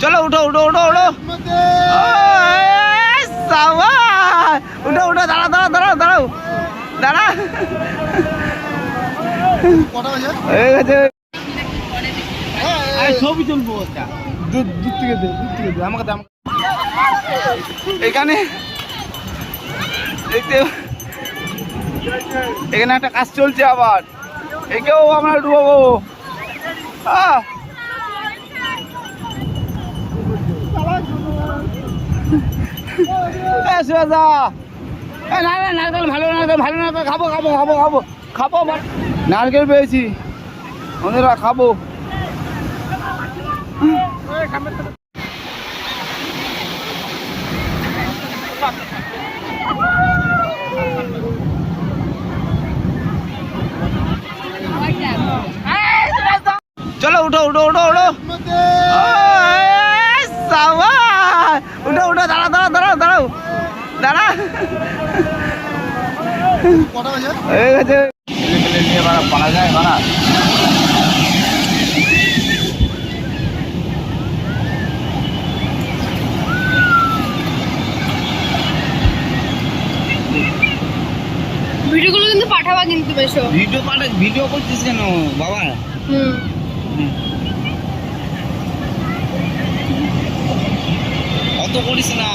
চলো উঠো উঠো উঠো উঠো উঠো উঠো দাঁড়া দাঁড়া দাঁড়াও দাঁড়াও দাঁড়া হয়ে গেছে। ছবি তুলবো দূর থেকে দে আমাকে এখানে দেখতে এখানে একটা কাজ চলছে আবার একেও আমরা ডুবাবো। নারকেল ভালো নারকেল ভালো নারকেল খাবো খাবো খাবো খাবো খাবো নারকেল পেয়েছি বন্ধুরা খাবো। চলো উঠো উঠো উঠো উঠো উঠো উঠো দাঁড়া দাঁড়া দাঁড়াও দাঁড়াও দাঁড়া হয়ে গেছে। নিয়ে পালা যায় বানা ভিডিওগুলো কিন্তু পাঠাবা কিন্তু বেশো ভিডিও করছিস কেন বাবা? অত করিস না।